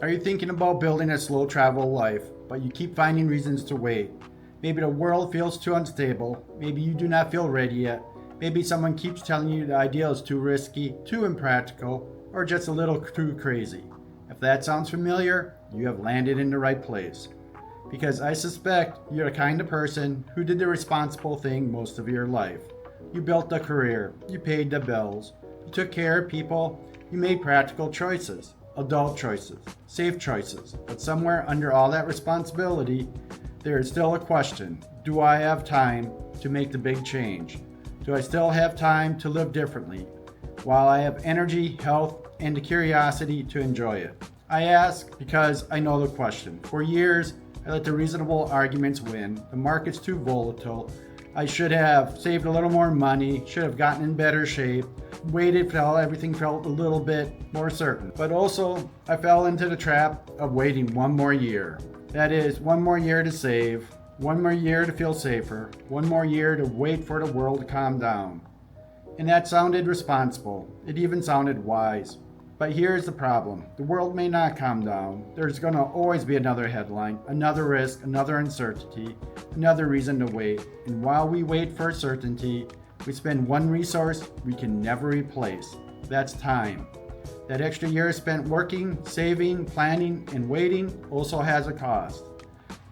Are you thinking about building a slow travel life, but you keep finding reasons to wait? Maybe the world feels too unstable. Maybe you do not feel ready yet. Maybe someone keeps telling you the idea is too risky, too impractical, or just a little too crazy. If that sounds familiar, you have landed in the right place. Because I suspect you're the kind of person who did the responsible thing most of your life. You built a career, you paid the bills, you took care of people, you made practical choices, adult choices, safe choices. But somewhere under all that responsibility, there is still a question. Do I have time to make the big change? Do I still have time to live differently while I have energy, health, and the curiosity to enjoy it? I ask because I know the question. For years, I let the reasonable arguments win. The market's too volatile. I should have saved a little more money, should have gotten in better shape, waited till everything felt a little bit more certain. But also, I fell into the trap of waiting one more year. That is, one more year to save, one more year to feel safer, one more year to wait for the world to calm down. And that sounded responsible. It even sounded wise. But here's the problem. The world may not calm down. There's going to always be another headline, another risk, another uncertainty, another reason to wait. And while we wait for certainty, we spend one resource we can never replace. That's time. That extra year spent working, saving, planning, and waiting also has a cost.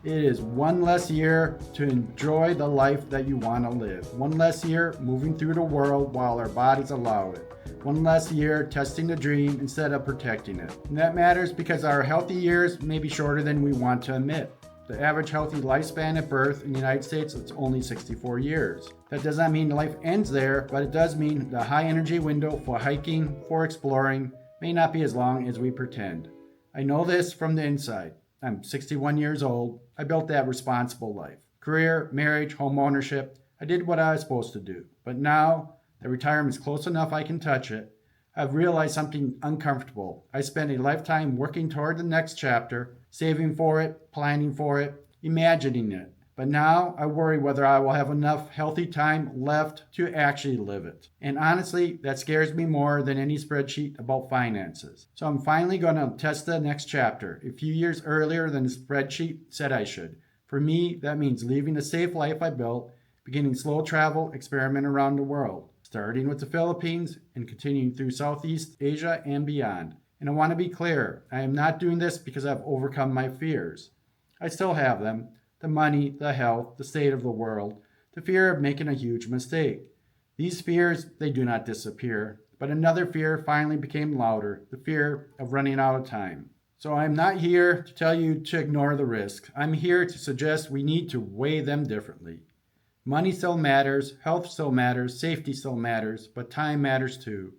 It is one less year to enjoy the life that you want to live. One less year moving through the world while our bodies allow it. One less year testing the dream instead of protecting it. And that matters because our healthy years may be shorter than we want to admit. The average healthy lifespan at birth in the United States is only 64 years. That does not mean life ends there, but it does mean the high energy window for hiking, for exploring, may not be as long as we pretend. I know this from the inside. I'm 61 years old. I built that responsible life. Career, marriage, home ownership. I did what I was supposed to do. But now that retirement's close enough I can touch it, I've realized something uncomfortable. I spent a lifetime working toward the next chapter, saving for it, planning for it, imagining it. But now I worry whether I will have enough healthy time left to actually live it. And honestly, that scares me more than any spreadsheet about finances. So I'm finally going to test the next chapter a few years earlier than the spreadsheet said I should. For me, that means leaving the safe life I built, beginning slow travel, experiment around the world, starting with the Philippines and continuing through Southeast Asia and beyond. And I want to be clear, I am not doing this because I've overcome my fears. I still have them. The money, the health, the state of the world, the fear of making a huge mistake. These fears, they do not disappear, but another fear finally became louder, the fear of running out of time. So I'm not here to tell you to ignore the risk. I'm here to suggest we need to weigh them differently. Money still matters, health still matters, safety still matters, but time matters too.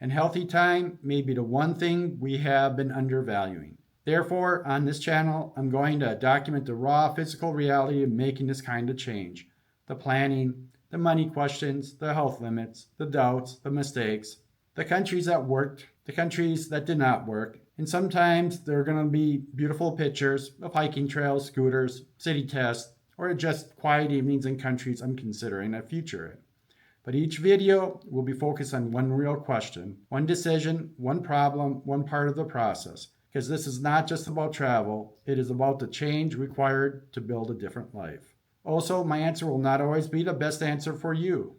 And healthy time may be the one thing we have been undervaluing. Therefore, on this channel, I'm going to document the raw physical reality of making this kind of change. The planning, the money questions, the health limits, the doubts, the mistakes, the countries that worked, the countries that did not work. And sometimes there are going to be beautiful pictures of hiking trails, scooters, city tests, or just quiet evenings in countries I'm considering a future in. But each video will be focused on one real question, one decision, one problem, one part of the process. Because this is not just about travel, it is about the change required to build a different life. Also, my answer will not always be the best answer for you.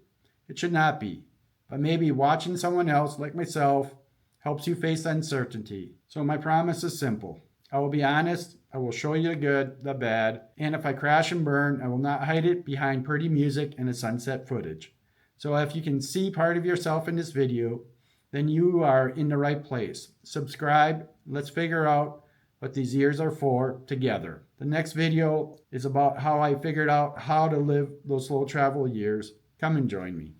It should not be. But maybe watching someone else, like myself, helps you face uncertainty. So my promise is simple. I will be honest, I will show you the good, the bad, and if I crash and burn, I will not hide it behind pretty music and a sunset footage. So if you can see part of yourself in this video, then you are in the right place. Subscribe. Let's figure out what these years are for together. The next video is about how I figured out how to live those slow travel years. Come and join me.